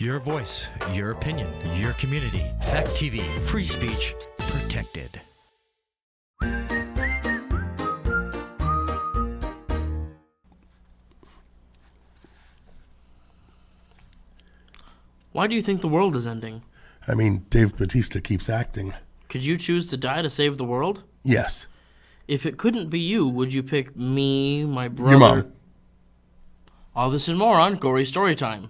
Your voice, your opinion, your community. Fact TV, free speech, protected. Why do you think the world is ending? I mean, Dave Bautista keeps acting. Could you choose to die to save the world? Yes. If it couldn't be you, would you pick me, my brother? Your mom. All this and more on Gory Storytime.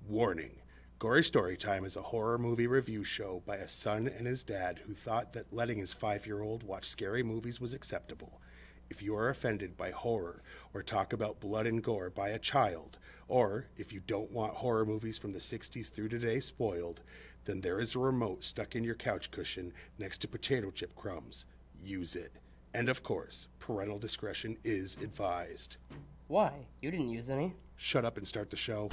Warning. Gory Storytime is a horror movie review show by a son and his dad who thought that letting his 5-year-old watch scary movies was acceptable. If you are offended by horror or talk about blood and gore by a child, or if you don't want horror movies from the 60s through today spoiled, then there is a remote stuck in your couch cushion next to potato chip crumbs. Use it. And of course, parental discretion is advised. Why? You didn't use any. Shut up and start the show.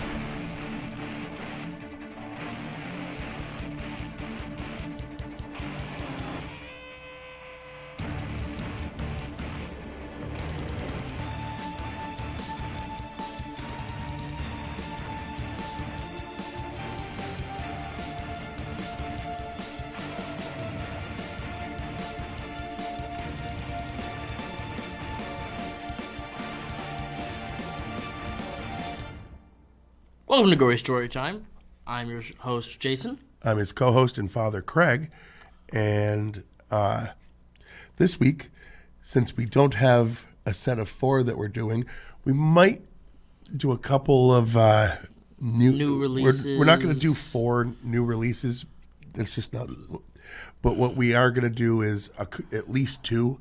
Welcome to Gory Storytime. I'm your host, Jason. I'm his co-host and father, Craig. And this week, since we don't have a set of 4 that we're doing, we might do a couple of new releases. We're not going to do 4 new releases. It's just not. But what we are going to do is at least 2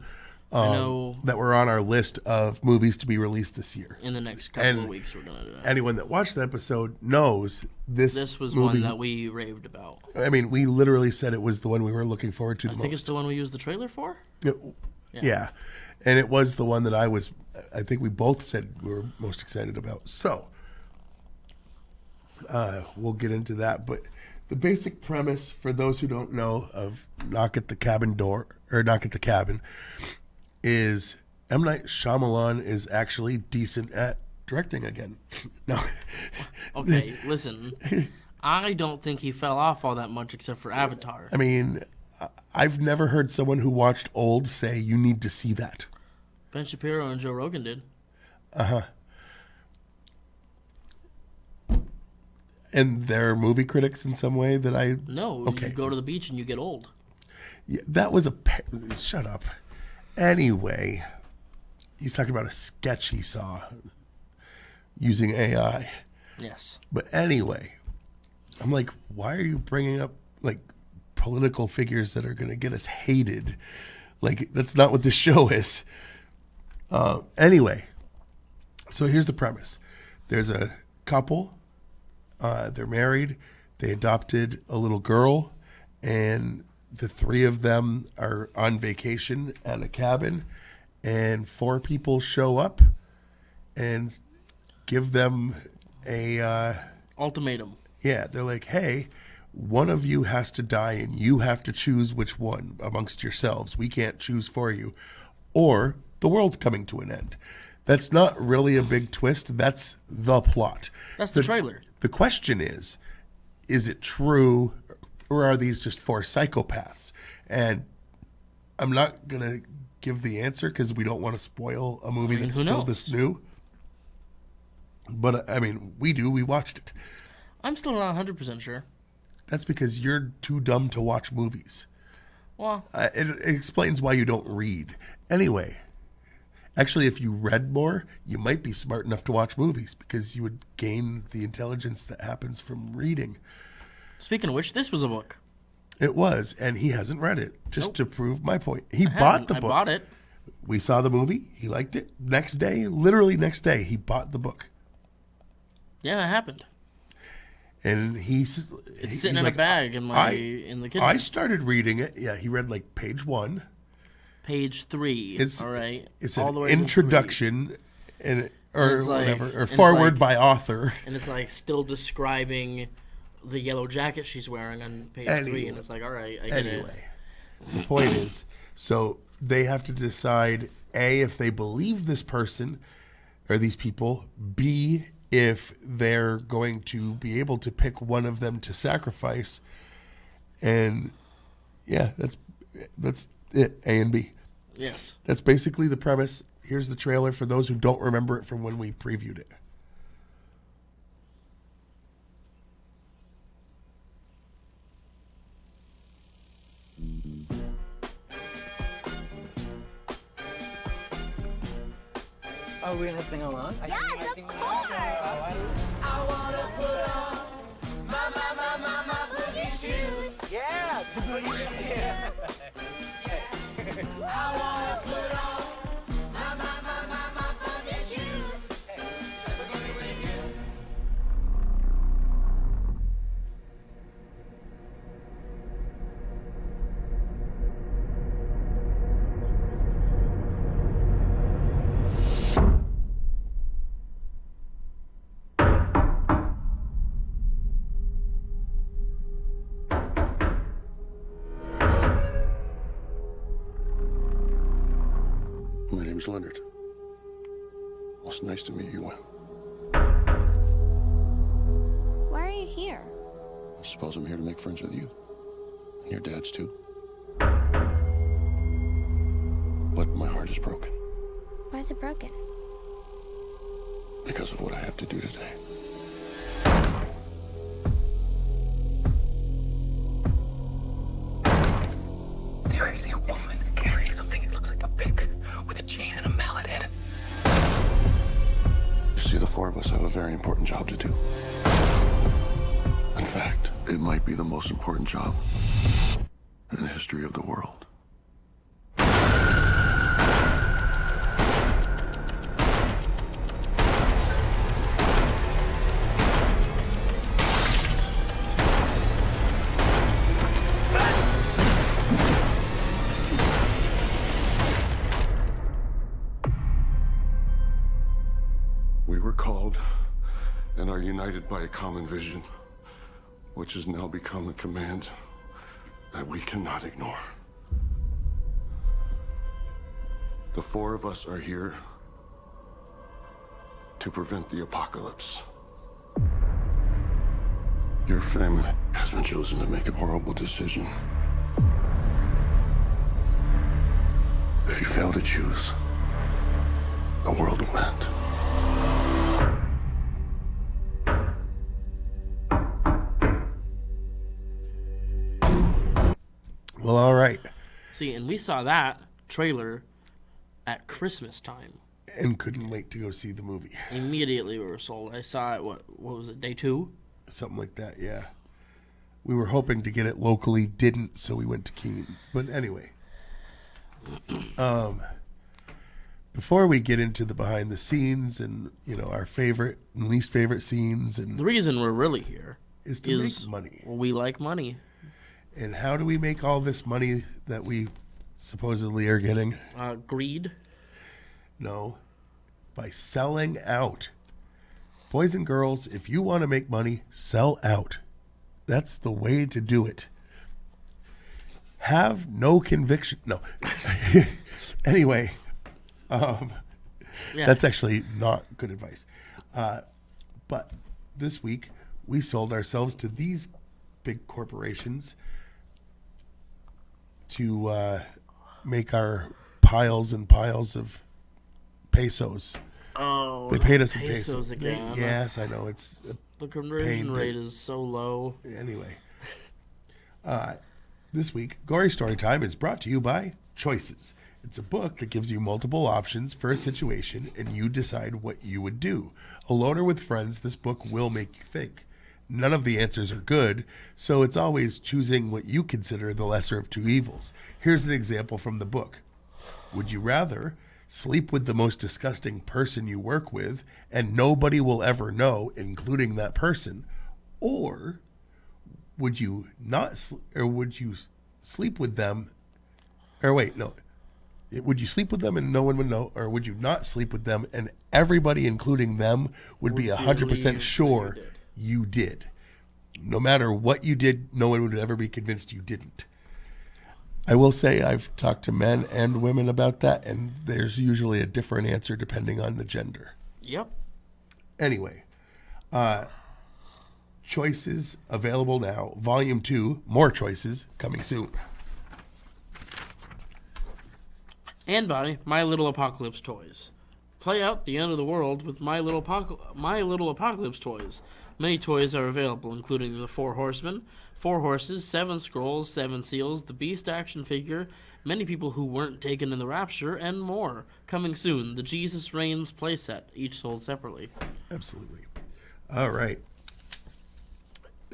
that were on our list of movies to be released this year. In the next couple of weeks, we're going to do that. Anyone that watched the episode knows this was movie, one that we raved about. I mean, we literally said it was the one we were looking forward to the most. I think it's the one we used the trailer for? Yeah. And it was the one that I think we both said we were most excited about. So, we'll get into that. But the basic premise, for those who don't know, of Knock at the Cabin, is M. Night Shyamalan is actually decent at directing again. No. Okay, listen. I don't think he fell off all that much except for Avatar. I mean, I've never heard someone who watched Old say, you need to see that. Ben Shapiro and Joe Rogan did. Uh-huh. And they're movie critics in some way that I... No, okay. You go to the beach and you get old. Yeah, that was a... Shut up. Anyway, he's talking about a sketch he saw using AI. Yes. But anyway, I'm like, why are you bringing up, like, political figures that are going to get us hated? Like, that's not what this show is. Anyway, so here's the premise. There's a couple. They're married. They adopted a little girl, and the 3 of them are on vacation at a cabin, and 4 people show up and give them a ultimatum. Yeah, they're like, hey, one of you has to die, and you have to choose which one amongst yourselves. We can't choose for you, or the world's coming to an end. That's not really a big twist. That's the plot. That's the trailer. The question is it true, or are these just 4 psychopaths? And I'm not going to give the answer because we don't want to spoil a movie that's still this new. But, I mean, we do. We watched it. I'm still not 100% sure. That's because you're too dumb to watch movies. Well, it explains why you don't read. Anyway, actually, if you read more, you might be smart enough to watch movies because you would gain the intelligence that happens from reading. Speaking of which, this was a book. It was, and he hasn't read it, just to prove my point. He I bought the book. I bought it. We saw the movie. He liked it. Next day, literally next day, he bought the book. Yeah, it happened. And it's sitting in a bag in the kitchen. I started reading it. Yeah, he read like page 1. Page 3. All right. It's all an the way introduction or like, whatever, or forward by author. And it's like still describing the yellow jacket she's wearing on page 3, and it's like, all right, I get it. The point is, so they have to decide, A, if they believe this person or these people, B, if they're going to be able to pick one of them to sacrifice. And yeah, that's it, A and B. Yes. That's basically the premise. Here's the trailer for those who don't remember it from when we previewed it. Are we gonna sing along? Yes, of course. I wanna put on my booty shoes. Yeah, yeah. I wanna put on my booty shoes. My name's Leonard. Well, it's nice to meet you, Wen. Why are you here? I suppose I'm here to make friends with you. And your dad's too. But my heart is broken Why is it broken? because of what I have to do today. There is a woman carrying something that looks like a pick with a chain and a mallet in it. You see, the four of us have a very important job to do. In fact, it might be the most important job in the history of the world. We were called and are united by a common vision, which has now become a command that we cannot ignore. The four of us are here to prevent the apocalypse. Your family has been chosen to make a horrible decision. If you fail to choose, the world will end. Well, all right. See, and we saw that trailer at Christmas time. And couldn't wait to go see the movie. Immediately we were sold. I saw it, what was it, day 2? Something like that, yeah. We were hoping to get it locally, didn't, so we went to Keene. But anyway. Before we get into the behind the scenes and, our favorite and least favorite scenes and The reason we're really here is to make money. Well, we like money. And how do we make all this money that we supposedly are getting? Greed. No. By selling out. Boys and girls, if you want to make money, sell out. That's the way to do it. Have no conviction. No. Anyway, that's actually not good advice. But this week, we sold ourselves to these big corporations to make our piles and piles of pesos. Oh, They paid us in pesos pesos again. Yes, I know. It's The conversion pain, rate is so low. anyway. This week, Gory Storytime is brought to you by Choices. It's a book that gives you multiple options for a situation, and you decide what you would do. Alone or with friends, this book will make you think. None of the answers are good, so it's always choosing what you consider the lesser of two evils. Here's an example from the book. Would you rather sleep with the most disgusting person you work with and nobody will ever know, including that person, or would you not would you sleep with them would you sleep with them and no one would know, or would you not sleep with them and everybody, including them, would be 100% sure you did? No matter what you did, no one would ever be convinced you didn't. I will say I've talked to men and women about that, and there's usually a different answer depending on the gender. Yep. Anyway, Choices available now. Volume 2, more choices coming soon. And by My Little Apocalypse Toys. Play out the end of the world with My Little Apocalypse toys. Many toys are available, including the 4 Horsemen, 4 Horses, 7 Scrolls, 7 Seals, the Beast action figure, many people who weren't taken in the Rapture, and more. Coming soon, the Jesus Reigns playset, each sold separately. Absolutely. All right.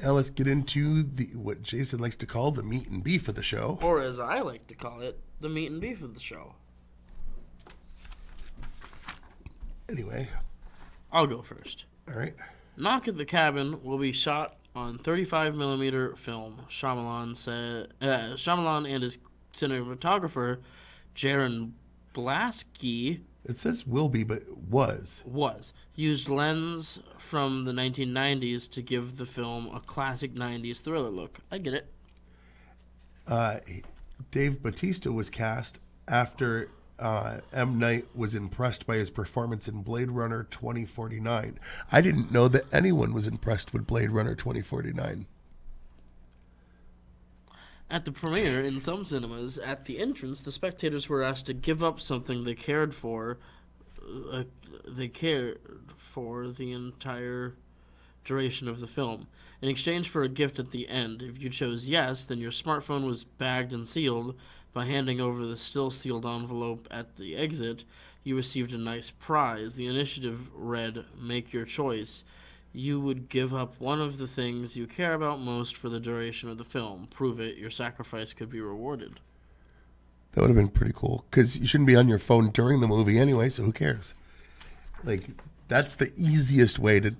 Now let's get into what Jason likes to call the meat and beef of the show. Or as I like to call it, the meat and beef of the show. Anyway. I'll go first. All right. Knock at the Cabin will be shot on 35mm film. Shyamalan and his cinematographer, Jaron Blasky, it says will be, but was used lens from the 1990s to give the film a classic 90s thriller look. I get it. Dave Bautista was cast after M. Night was impressed by his performance in Blade Runner 2049. I didn't know that anyone was impressed with Blade Runner 2049. At the premiere, in some cinemas, at the entrance, the spectators were asked to give up something they cared for. They cared for the entire duration of the film, in exchange for a gift at the end. If you chose yes, then your smartphone was bagged and sealed. By handing over the still sealed envelope at the exit, you received a nice prize. The initiative read, "Make your choice." You would give up one of the things you care about most for the duration of the film. Prove it, your sacrifice could be rewarded. That would have been pretty cool, because you shouldn't be on your phone during the movie anyway, so who cares? Like, that's the easiest way to,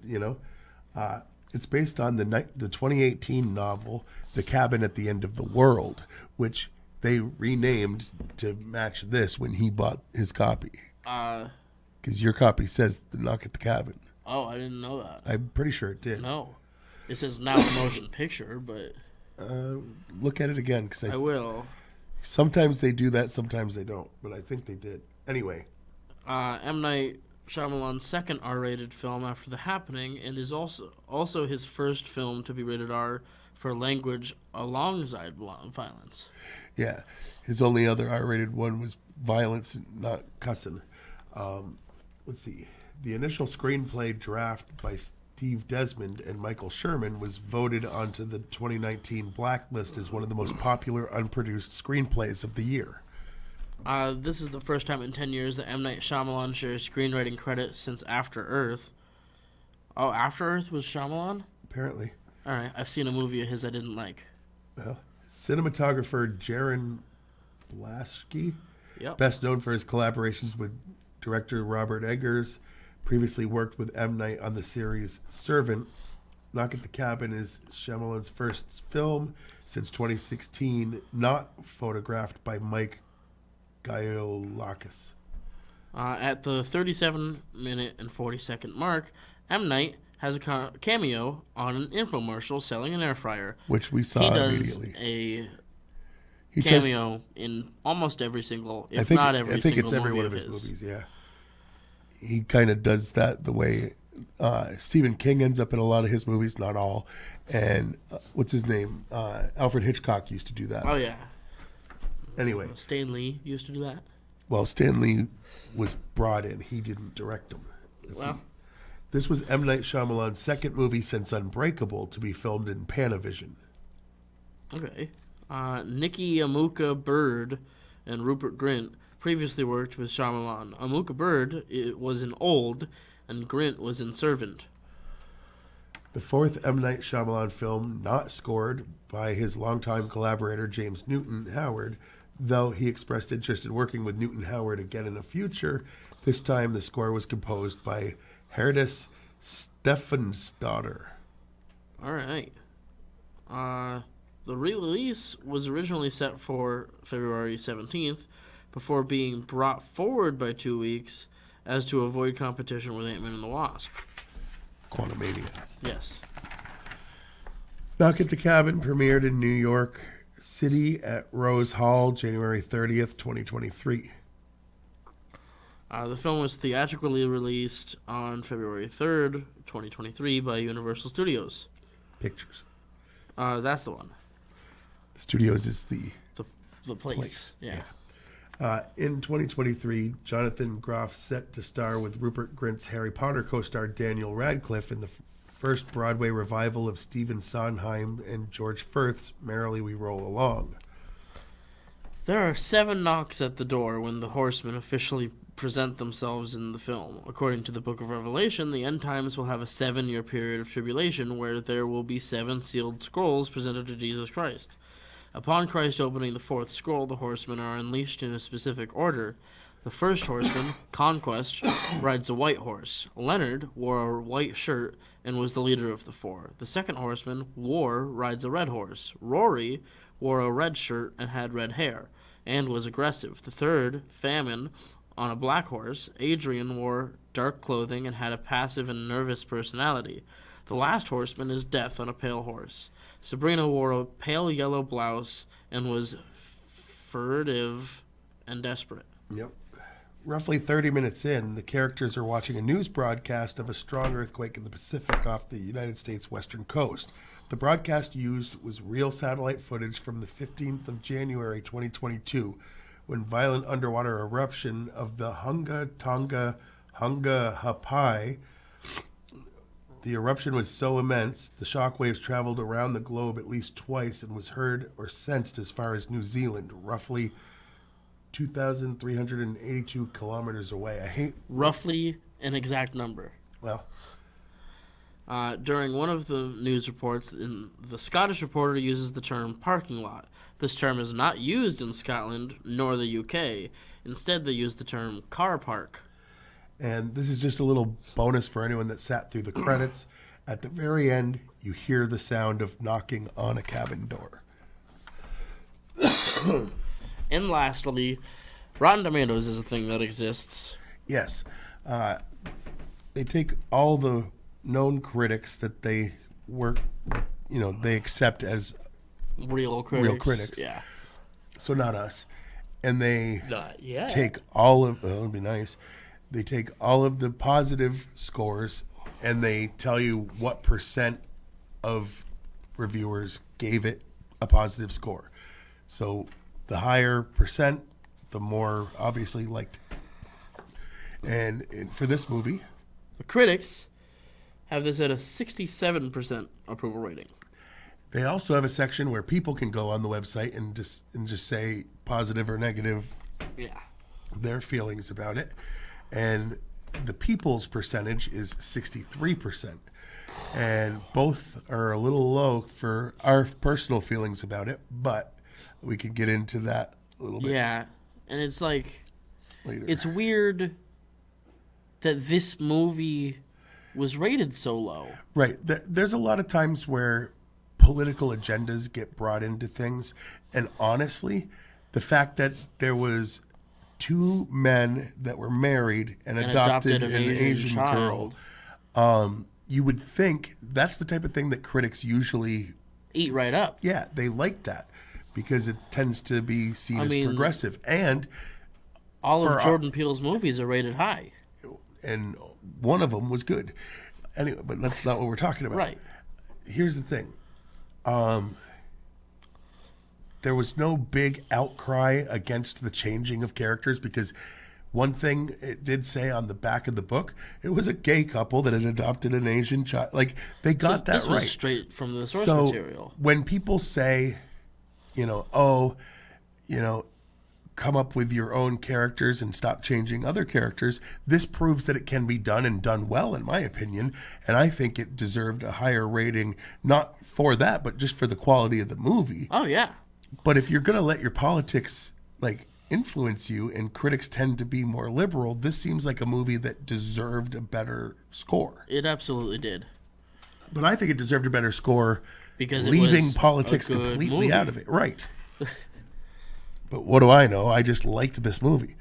it's based on the 2018 novel, The Cabin at the End of the World, which they renamed to match this when he bought his copy. Because your copy says The Knock at the Cabin. Oh, I didn't know that. I'm pretty sure it did. No. It says now a motion picture, but... Look at it again, because I will. Sometimes they do that, sometimes they don't, but I think they did. Anyway. M. Night Shyamalan's second R-rated film after The Happening, and is also his first film to be rated R for language alongside violence. Yeah. His only other R-rated one was violence, not cussing. Let's see. The initial screenplay draft by Steve Desmond and Michael Sherman was voted onto the 2019 Blacklist as one of the most popular unproduced screenplays of the year. This is the first time in 10 years that M. Night Shyamalan shares screenwriting credit since After Earth. Oh, After Earth was Shyamalan? Apparently. All right, I've seen a movie of his I didn't like. Well, cinematographer Jaron Blasky, best known for his collaborations with director Robert Eggers, previously worked with M. Night on the series Servant. Knock at the Cabin is Shyamalan's first film since 2016, not photographed by Mike Gaiolakis. At the 37-minute and 40-second mark, M. Night has a cameo on an infomercial selling an air fryer. Which we saw immediately. He does a cameo in almost every single, if not every single movie. I think it's every one of his movies, yeah. He kind of does that the way Stephen King ends up in a lot of his movies, not all. And what's his name? Alfred Hitchcock used to do that. Oh, yeah. Anyway. Stan Lee used to do that? Well, Stan Lee was brought in. He didn't direct them. This was M. Night Shyamalan's second movie since Unbreakable to be filmed in Panavision. Okay. Nikki Amuka Bird and Rupert Grint previously worked with Shyamalan. Amuka Bird was in Old, and Grint was in Servant. The fourth M. Night Shyamalan film, not scored by his longtime collaborator James Newton Howard, though he expressed interest in working with Newton Howard again in the future. This time the score was composed by Herdis Stefansdottir. All right. The release was originally set for February 17th, before being brought forward by 2 weeks as to avoid competition with Ant-Man and the Wasp. Quantumania. Yes. Knock at the Cabin premiered in New York City at Rose Hall, January 30th, 2023. The film was theatrically released on February 3rd, 2023 by Universal Studios. Pictures. That's the one. Studios is the place. Yeah. In 2023, Jonathan Groff set to star with Rupert Grint's Harry Potter co-star Daniel Radcliffe in the first Broadway revival of Stephen Sondheim and George Firth's Merrily We Roll Along. There are 7 knocks at the door when the horsemen officially present themselves in the film. According to the Book of Revelation, the end times will have a 7-year period of tribulation where there will be 7 sealed scrolls presented to Jesus Christ. Upon Christ opening the 4th scroll, the horsemen are unleashed in a specific order. The first horseman, Conquest, rides a white horse. Leonard wore a white shirt and was the leader of the 4. The second horseman, War, rides a red horse. Rory wore a red shirt and had red hair, and was aggressive. The third, Famine, on a black horse. Adrian wore dark clothing and had a passive and nervous personality. The last horseman is Death on a pale horse. Sabrina wore a pale yellow blouse and was furtive and desperate. Yep. Roughly 30 minutes in, the characters are watching a news broadcast of a strong earthquake in the Pacific off the United States western coast. The broadcast used was real satellite footage from the 15th of January 2022, when violent underwater eruption of the Hunga Tonga Hunga Hapai. The eruption was so immense, the shockwaves traveled around the globe at least twice and was heard or sensed as far as New Zealand, roughly 2,382 kilometers away. Roughly an exact number. Well, during one of the news reports, the Scottish reporter uses the term parking lot. This term is not used in Scotland nor the UK. Instead, they use the term car park. And this is just a little bonus for anyone that sat through the credits. At the very end, you hear the sound of knocking on a cabin door. And lastly, Rotten Tomatoes is a thing that exists. Yes. They take all the known critics that they work, they accept as real critics. Yeah. So not us. And they Not yet. take all of, it would be nice. They take all of the positive scores and they tell you what percent of reviewers gave it a positive score. So the higher percent, the more obviously liked it. And for this movie, the critics have this at a 67% approval rating. They also have a section where people can go on the website and just say positive or negative their feelings about it. And the people's percentage is 63%. And both are a little low for our personal feelings about it, but we can get into that a little bit. Yeah, and it's like, later. It's weird that this movie was rated so low. Right. There's a lot of times where political agendas get brought into things. And honestly, the fact that there was 2 men that were married and adopted an Asian girl, you would think that's the type of thing that critics usually eat right up. Yeah, they like that because it tends to be seen as progressive. And all of Jordan Peele's movies are rated high. And one of them was good. Anyway, but that's not what we're talking about. Right. Here's the thing. There was no big outcry against the changing of characters because one thing it did say on the back of the book, it was a gay couple that had adopted an Asian child. Like, they got that right. This was straight from the source material. When people say, come up with your own characters and stop changing other characters, this proves that it can be done and done well, in my opinion. And I think it deserved a higher rating, not for that, but just for the quality of the movie. Oh, yeah. But if you're going to let your politics influence you, and critics tend to be more liberal, this seems like a movie that deserved a better score. It absolutely did. But I think it deserved a better score because leaving it was politics a good completely movie. out of it. Right. But what do I know? I just liked this movie.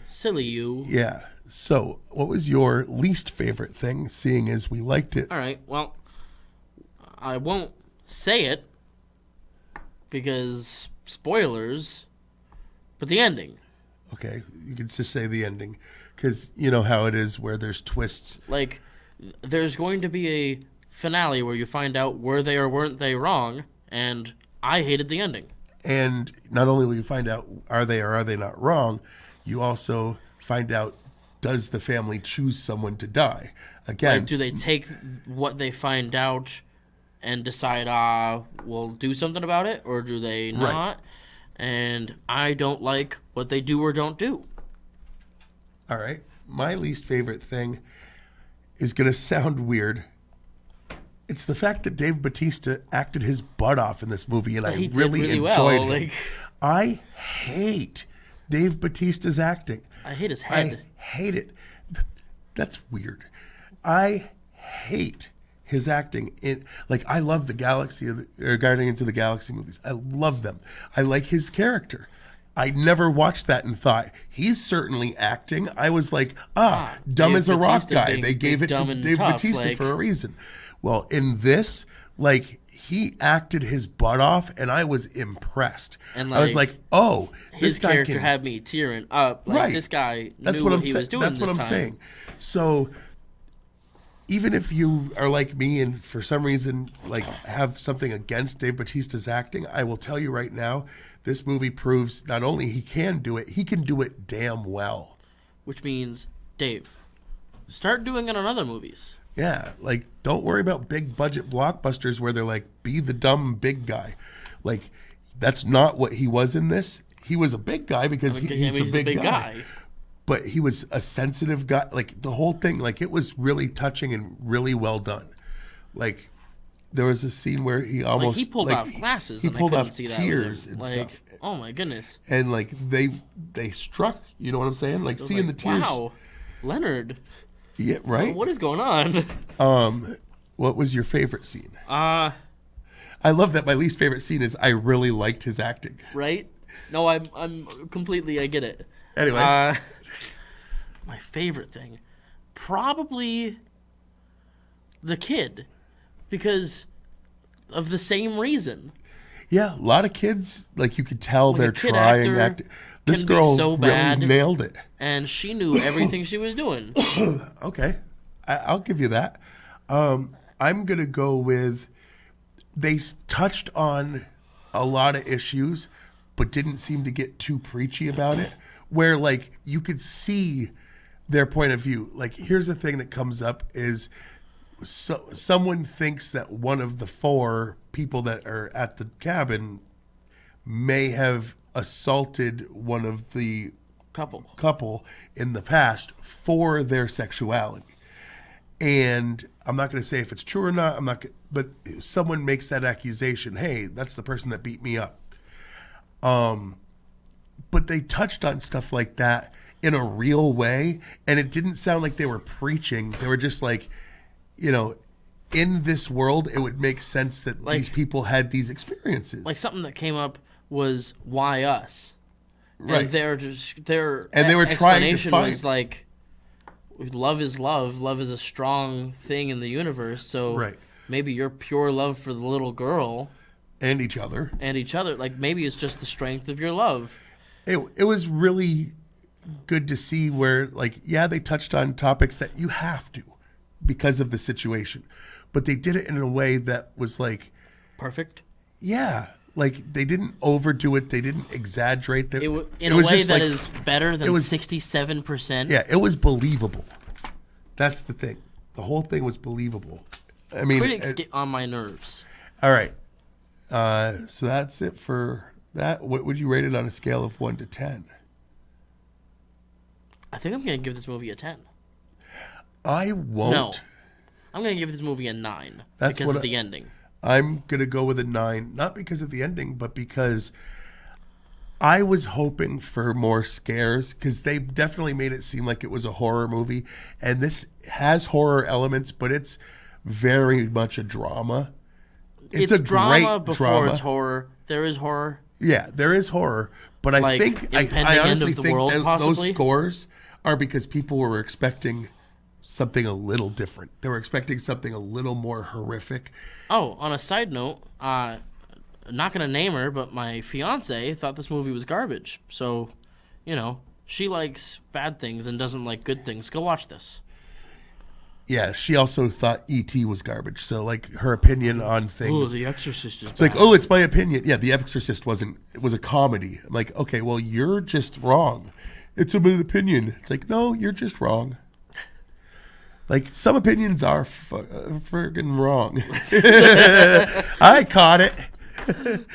Silly you. Yeah. So what was your least favorite thing, seeing as we liked it? All right. Well, I won't say it because spoilers, but the ending. Okay, you can just say the ending, because you know how it is where there's twists. Like, there's going to be a finale where you find out were they or weren't they wrong, and I hated the ending. And not only will you find out are they or are they not wrong, you also find out, does the family choose someone to die? Again, Like, do they take what they find out and decide, we'll do something about it, or do they not? And I don't like what they do or don't do. all right. My least favorite thing is going to sound weird. It's the fact that Dave Bautista acted his butt off in this movie, and I He did really really enjoyed well, it. like- I hate Dave Bautista's acting. I hate his I head. hate it. That's weird. I hate his acting. I love the Guardians of the Galaxy movies. I love them. I like his character. I never watched that and thought he's certainly acting. I was like, dumb Dave as a rock Bautista guy. being They gave it dumb to and Dave tough, Bautista like- for a reason. Well, in this, he acted his butt off, and I was impressed. And, I was like, like, oh, His this guy character can. had me tearing up. Like, Right. this guy That's knew what what I'm he saying. was doing. That's what this I'm time. saying. So, even if you are like me and for some reason have something against Dave Bautista's acting, I will tell you right now, this movie proves not only he can do it, he can do it damn well. Which means, Dave, start doing it on other movies. Yeah, don't worry about big budget blockbusters where they're like, be the dumb big guy. That's not what he was in this. He was a big guy because he's a big guy. But he was a sensitive guy. The whole thing, it was really touching and really well done. There was a scene where he almost he pulled off glasses. He and pulled I couldn't off see tears that and with him. stuff. Oh my goodness! And they struck. You know what I'm saying? Seeing the tears. Wow, Leonard. Yeah, right. What is going on? What was your favorite scene? Uh, I love that. My least favorite scene is I really liked his acting. right? No, I'm completely. I get it. Anyway, my favorite thing, probably the kid, because of the same reason. yeah, a lot of kids you could tell Like, they're a kid trying actor acting. This can be girl so really bad. nailed it. And she knew everything she was doing. Okay, I'll give you that. I'm gonna go with they touched on a lot of issues, but didn't seem to get too preachy about it. Where you could see their point of view. Here's the thing that comes up is someone thinks that one of the 4 people that are at the cabin may have assaulted one of the couple in the past for their sexuality. And I'm not going to say if it's true or not. But someone makes that accusation. Hey, that's the person that beat me up. But they touched on stuff like that in a real way, and it didn't sound like they were preaching. They were just in this world, it would make sense that these people had these experiences. Something that came up was why us? Right. And their And they were trying to explanation find- was love is love. Love is a strong thing in the universe. So Right. maybe your pure love for the little girl and each other. Maybe it's just the strength of your love. It was really good to see where they touched on topics that you have to because of the situation, but they did it in a way that was Perfect. yeah, they didn't overdo it, they didn't exaggerate it. In a way that is better than 67%. Yeah, it was believable. That's the thing. The whole thing was believable. I mean, Critics get on my nerves. all right. So that's it for that. What would you rate it on a scale of 1 to 10? I think I'm going to give this movie a 10. I won't. No. I'm going to give this movie a 9 That's because what of the ending. I'm going to go with a 9, not because of the ending, but because I was hoping for more scares, because they definitely made it seem like it was a horror movie. And this has horror elements, but it's very much a drama. It's a drama great before drama. it's horror. There is horror. Yeah, there is horror, but I think I impending end honestly of the think world, those possibly? scores are because people were expecting something a little different. They were expecting something a little more horrific. Oh, on a side note, not going to name her, but my fiance thought this movie was garbage. So, She likes bad things and doesn't like good things. Go watch this. Yeah, she also thought E.T. was garbage. So, like, her opinion on Oh, things. The Exorcist is It's like, oh, it's my opinion. Yeah, The Exorcist wasn't. It was a comedy. I'm like, okay, well, you're just wrong. It's an opinion. It's like, no, you're just wrong. Like, some opinions are friggin' wrong. I caught it.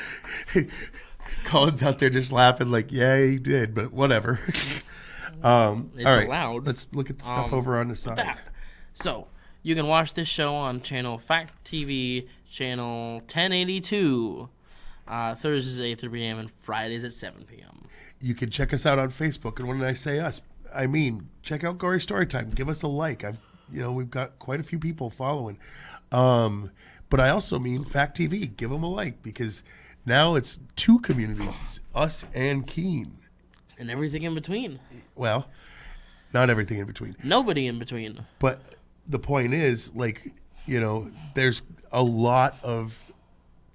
Colin's out there just laughing like, yeah, he did, but whatever. All right, allowed. let's look at the stuff over on the side. That. So, you can watch this show on channel Fact TV, channel 1082, Thursdays at 8 p.m. and Fridays at 7 p.m. You can check us out on Facebook, and when I say us, I mean check out Gory Storytime. Give us a like. We've got quite a few people following, but I also mean Fact TV. Give them a like because now it's two communities. It's us and Keen, And everything in between. well, not everything in between. Nobody in between. But the point is, like, there's a lot of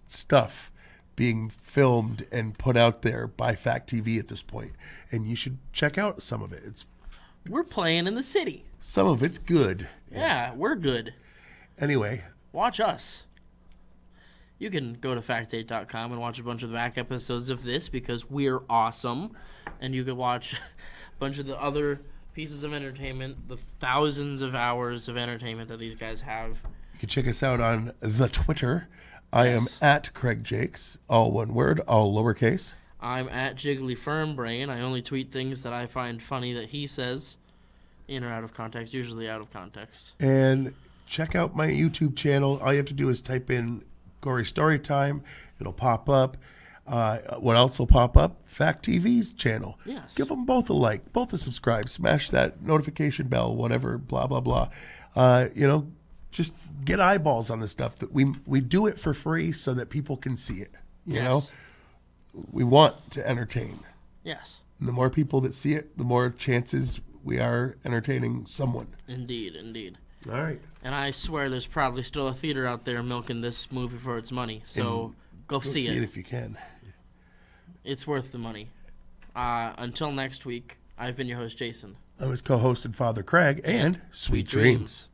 stuff being filmed and put out there by Fact TV at this point, and you should check out some of it. We're playing in the city. Some of it's good. Yeah, we're good. Anyway, Watch us. You can go to fact8.com and watch a bunch of the back episodes of this because we're awesome. And you can watch a bunch of the other pieces of entertainment, the thousands of hours of entertainment that these guys have. you can check us out on the Twitter. I am Yes. at Craig Jakes, all one word, all lowercase. I'm at Jiggly Firmbrain. I only tweet things that I find funny that he says, in or out of context, usually out of context. And check out my YouTube channel. All you have to do is type in Gory Storytime. It'll pop up. What else will pop up? Fact TV's channel. Yes. Give them both a like, both a subscribe. Smash that notification bell, whatever, blah, blah, blah. Just get eyeballs on this stuff. That we do it for free so that people can see it. You know? We want to entertain. Yes. And the more people that see it, the more chances we are entertaining someone. Indeed, indeed. All right. And I swear there's probably still a theater out there milking this movie for its money. So go see it it. if you can. It's worth the money. Until next week, I've been your host, Jason. I'm his co-host and father, Craig, and sweet dreams.